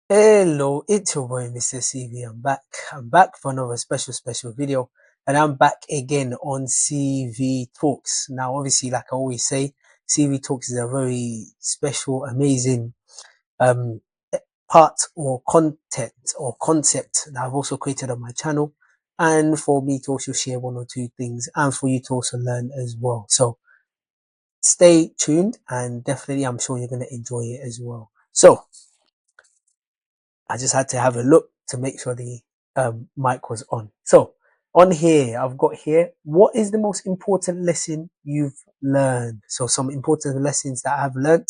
Hello, it's your boy Mr. CV. I'm back. I'm back for another special video, and I'm back again on CV Talks. Now, obviously, like I always say, CV Talks is a very special, amazing um part or content or concept that I've also created on my channel, and for me to also share one or two things, and for you to also learn as well. So stay tuned, and definitely, I'm sure you're gonna enjoy it as well. So I just had to have a look to make sure the mic was on. So on here, I've got here, what is the most important lesson you've learned? So some important lessons that I've learned,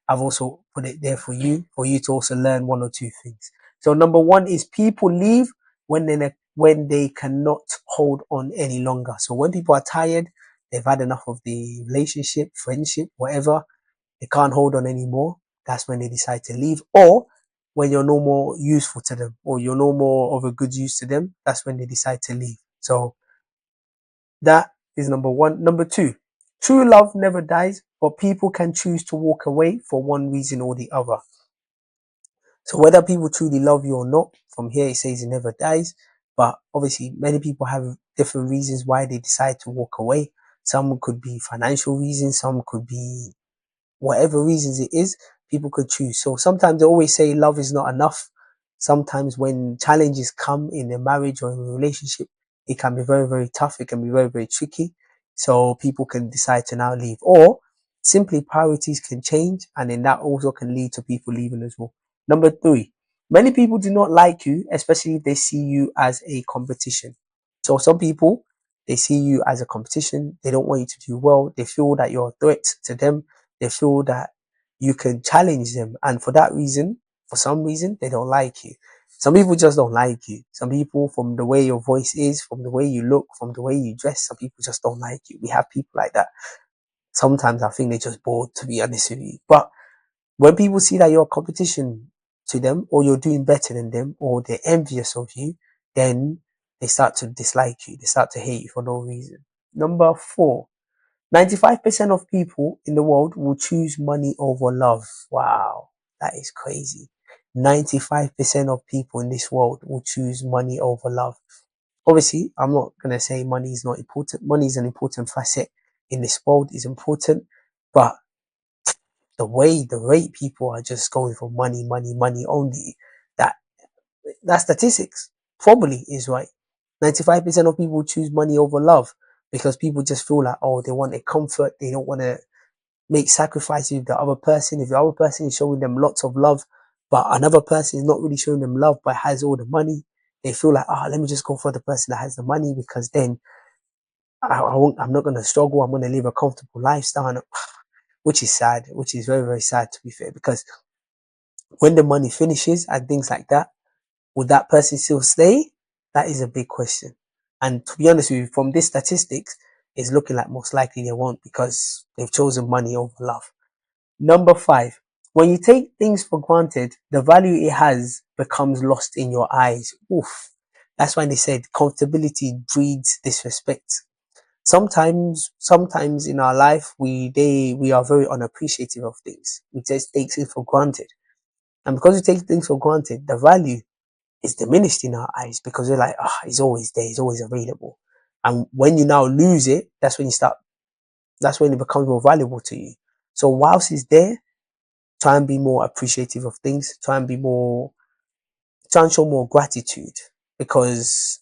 I've also put it there for you to also learn one or two things. So number one is people leave when they cannot hold on any longer. So when people are tired, they've had enough of the relationship, friendship, whatever, they can't hold on anymore, that's when they decide to leave. Or when you're no more useful to them or you're no more of a good use to them, that's when they decide to leave. So that is number one. Number two, true love never dies, but people can choose to walk away for one reason or the other. So whether people truly love you or not, from here it says it never dies. But obviously, many people have different reasons why they decide to walk away. Some could be financial reasons, some could be whatever reasons it is, people could choose. So sometimes they always say love is not enough. Sometimes when challenges come in a marriage or in a relationship, it can be very tough. It can be very tricky. So people can decide to now leave, or simply priorities can change, and then that also can lead to people leaving as well. Number three, many people do not like you, especially if they see you as a competition. So some people, they see you as a competition. They don't want you to do well. They feel that you're a threat to them. They feel that you can challenge them. And for that reason, for some reason, they don't like you. Some people just don't like you. Some people, from the way your voice is, from the way you look, from the way you dress, some people just don't like you. We have people like that. Sometimes I think they're just bored, to be honest with you. But when people see that you're a competition to them, or you're doing better than them, or they're envious of you, then they start to dislike you. They start to hate you for no reason. Number four, 95% of people in the world will choose money over love. Wow, that is crazy. 95% of people in this world will choose money over love. Obviously, I'm not going to say money is not important. Money is an important facet in this world, is important. But the rate people are just going for money only, that that statistics probably is right. 95% of people choose money over love because people just feel like, oh, they want a comfort. They don't want to make sacrifices with the other person. If the other person is showing them lots of love, but another person is not really showing them love but has all the money, they feel like, oh, let me just go for the person that has the money, because then I'm not going to struggle. I'm going to live a comfortable lifestyle, which is sad, which is very sad, to be fair, because when the money finishes and things like that, would that person still stay? That is a big question. And to be honest with you, from this statistics, it's looking like most likely they won't, because they've chosen money over love. Number five, when you take things for granted, the value it has becomes lost in your eyes. Oof. That's why they said comfortability breeds disrespect. Sometimes in our life, we are very unappreciative of things. We just take things for granted. And because we take things for granted, the value is diminished in our eyes, because we're like, ah, he's always there, he's always available. And when you now lose it, that's when it becomes more valuable to you. So whilst it's there, try and be more appreciative of things. Try and show more gratitude, because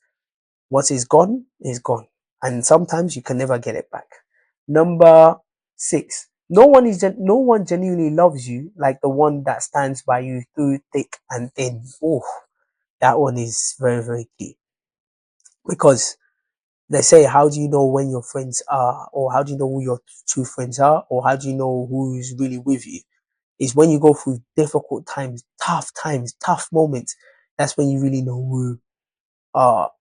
what is gone is gone, and sometimes you can never get it back. Number six, no one genuinely loves you like the one that stands by you through thick and thin. Oh, that one is very key, because they say, how do you know when your friends are, or how do you know who your true friends are, or how do you know who's really with you? Is when you go through difficult times, tough moments. That's when you really know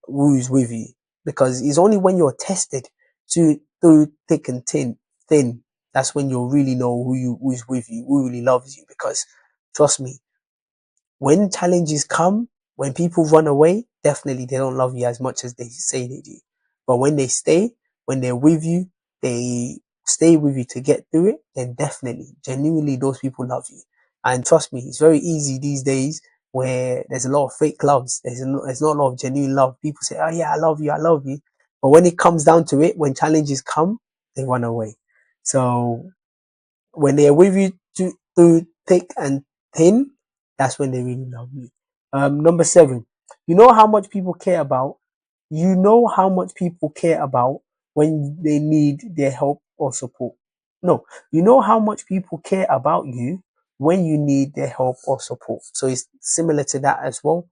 who's with you. Because it's only when you're tested through thick and thin, that's when you'll really know who's with you, who really loves you. Because trust me, when challenges come, when people run away, definitely they don't love you as much as they say they do. But when they stay, when they're with you, they stay with you to get through it, then definitely, genuinely, those people love you. And trust me, it's very easy these days where there's a lot of fake loves. There's not a lot of genuine love. People say, "Oh yeah, I love you," but when it comes down to it, when challenges come, they run away. So when they're with you through thick and thin, that's when they really love you. Number seven, you know how much people care about. You know how much people care about when they need their help or support. No, you know how much people care about you when you need their help or support. So it's similar to that as well.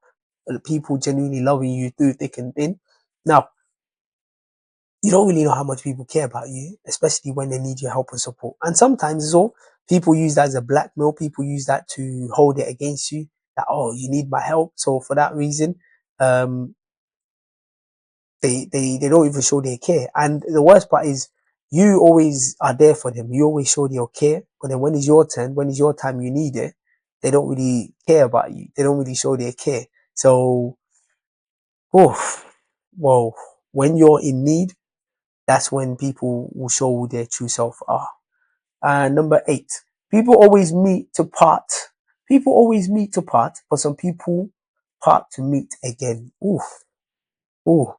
People genuinely loving you through thick and thin. Now, you don't really know how much people care about you, especially when they need your help and support. And sometimes as well, people use that as a blackmail. People use that to hold it against you. That, oh, you need my help. So for that reason, um, they don't even show their care. And the worst part is you always are there for them. You always show your care. But then when it's your turn, when it's your time you need it, they don't really care about you. They don't really show their care. So, oh, well, when you're in need, that's when people will show who their true self are. Number eight, people always meet to part. People always meet to part, but some people part to meet again. Oof. Ooh.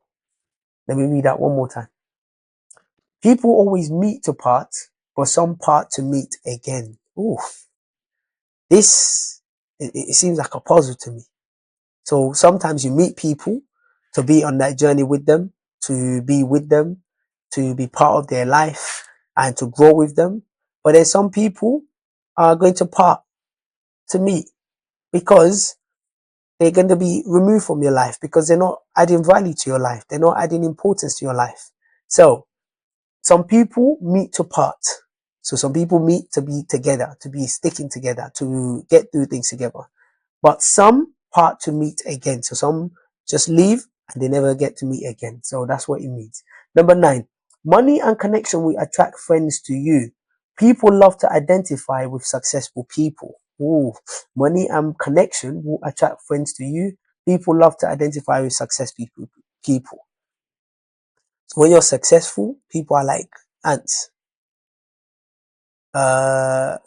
Let me read that one more time. People always meet to part, but some part to meet again. Oof. This, it seems like a puzzle to me. So sometimes you meet people to be on that journey with them, to be with them, to be part of their life and to grow with them. But then some people are going to part to meet because they're going to be removed from your life because they're not adding value to your life. They're not adding importance to your life. So some people meet to part. So some people meet to be together, to be sticking together, to get through things together. But some part to meet again. So some just leave and they never get to meet again. So that's what it means. Number nine, money and connection will attract friends to you. People love to identify with successful people. Ooh, money and connection will attract friends to you. People love to identify with successful people. So when you're successful, people are like ants. Uh,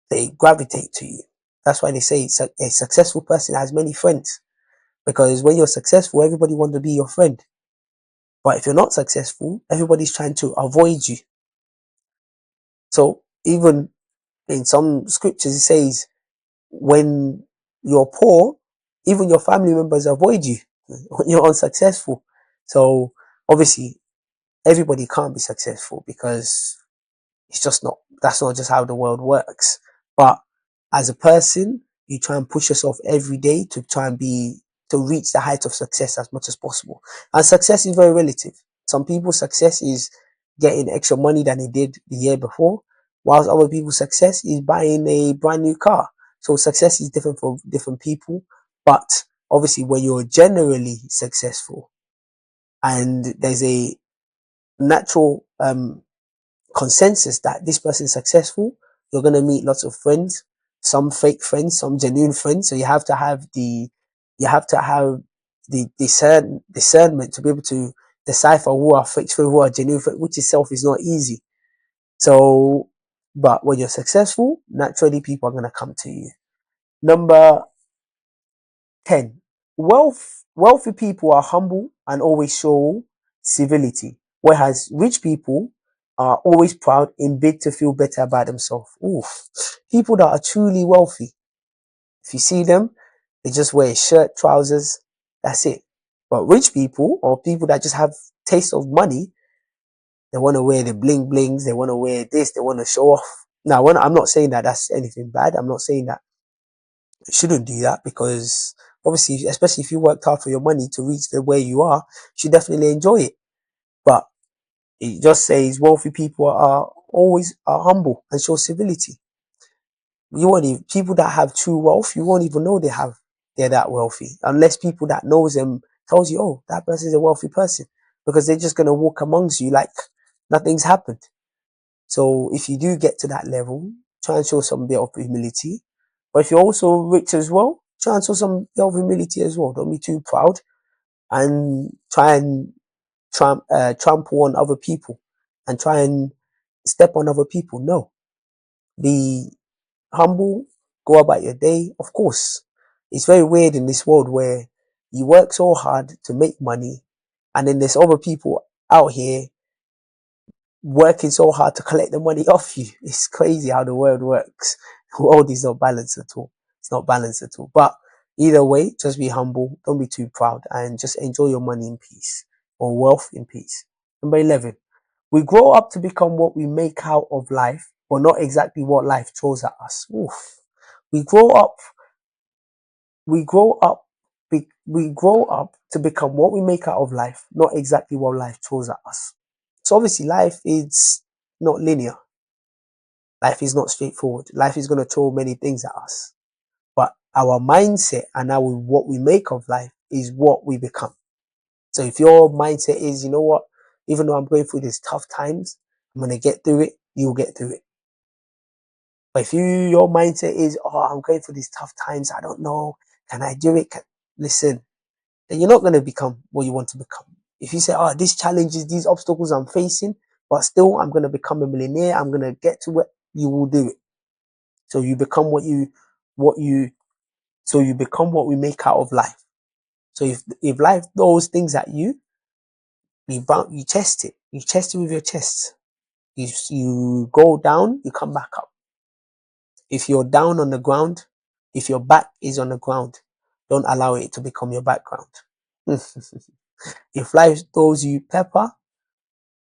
they gravitate to you. That's why they say a successful person has many friends. Because when you're successful, everybody wants to be your friend. But if you're not successful, everybody's trying to avoid you. So even in some scriptures, it says when you're poor, even your family members avoid you when you're unsuccessful. So obviously, everybody can't be successful because it's just not, that's not just how the world works. But as a person, you try and push yourself every day to try and to reach the height of success as much as possible. And success is very relative. Some people's success is getting extra money than they did the year before, whilst other people's success is buying a brand new car. So success is different for different people. But obviously, when you're generally successful and there's a natural consensus that this person is successful, you're going to meet lots of friends, some fake friends, some genuine friends. So you have to have the discernment to be able to decipher who are fake friends, who are genuine friends, which itself is not easy. So, but when you're successful, naturally people are going to come to you. Number 10. Wealthy people are humble and always show civility, whereas rich people are always proud and big to feel better about themselves. Oof. People that are truly wealthy, if you see them, they just wear a shirt, trousers, that's it. But rich people or people that just have taste of money, they want to wear the bling blings, they want to wear this, they want to show off. Now, I'm not saying that that's anything bad. I'm not saying that shouldn't do that because obviously, especially if you worked hard for your money to reach the where you are, you should definitely enjoy it. But it just says wealthy people are always are humble and show civility. You won't even, people that have true wealth, you won't even know they're that wealthy unless people that knows them tells you, oh, that person is a wealthy person, because they're just gonna walk amongst you like nothing's happened. So if you do get to that level, try and show some bit of humility. But if you're also rich as well, try and show some bit of humility as well. Don't be too proud and try and trample on other people and try and step on other people. No, be humble, go about your day. Of course, It's very weird in this world where you work so hard to make money, and then there's other people out here working so hard to collect the money off you. It's crazy how the world works. The world is not balanced at all. It's not balanced at all. But either way, just be humble. Don't be too proud, and just enjoy your money in peace, or wealth in peace. Number 11. We grow up to become what we make out of life, but not exactly what life throws at us. Oof. We grow up, we grow up, we grow up to become what we make out of life, not exactly what life throws at us. So obviously life is not linear. Life is not straightforward. Life is going to throw many things at us. But our mindset and what we make of life is what we become. So if your mindset is, you know what, even though I'm going through these tough times, I'm going to get through it, you'll get through it. But if your mindset is, oh, I'm going through these tough times, I don't know, can I do it? Listen, then you're not going to become what you want to become. If you say, oh, these challenges, these obstacles I'm facing, but still I'm going to become a millionaire, I'm going to get to it, you will do it. So you become you become what we make out of life. So if life throws things at you, you chest it. You chest it with your chest. You go down, you come back up. If you're down on the ground, if your back is on the ground, don't allow it to become your background. If life throws you pepper,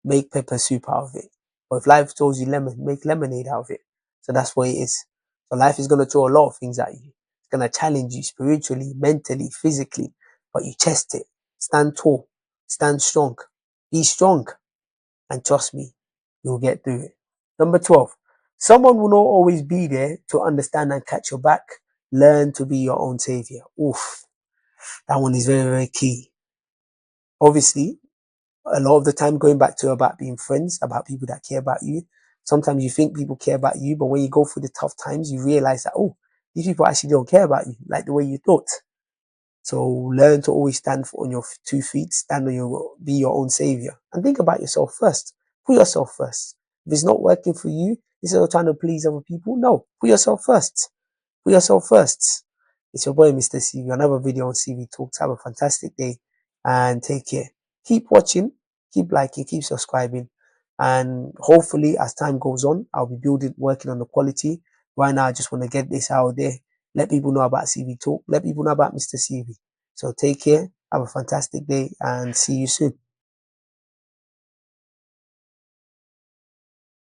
make pepper soup out of it. Or if life throws you lemon, make lemonade out of it. So that's what it is. So life is going to throw a lot of things at you. It's going to challenge you spiritually, mentally, physically, but you chest it. Stand tall, stand strong, be strong, and trust me, you'll get through it. Number 12, someone will not always be there to understand and catch your back. Learn to be your own savior. Oof, that one is very, very key. Obviously, a lot of the time going back to about being friends, about people that care about you. Sometimes you think people care about you, but when you go through the tough times, you realize that, oh, these people actually don't care about you like the way you thought. So learn to always stand on your 2 feet, be your own savior, and think about yourself first. Put yourself first. If it's not working for you, instead of trying to please other people, no, put yourself first. Put yourself first. It's your boy, Mr. CV. Another video on CV Talks. Have a fantastic day and take care. Keep watching, keep liking, keep subscribing. And hopefully, as time goes on, I'll be working on the quality. Right now, I just want to get this out there. Let people know about CV Talk. Let people know about Mr. CV. So take care. Have a fantastic day and see you soon.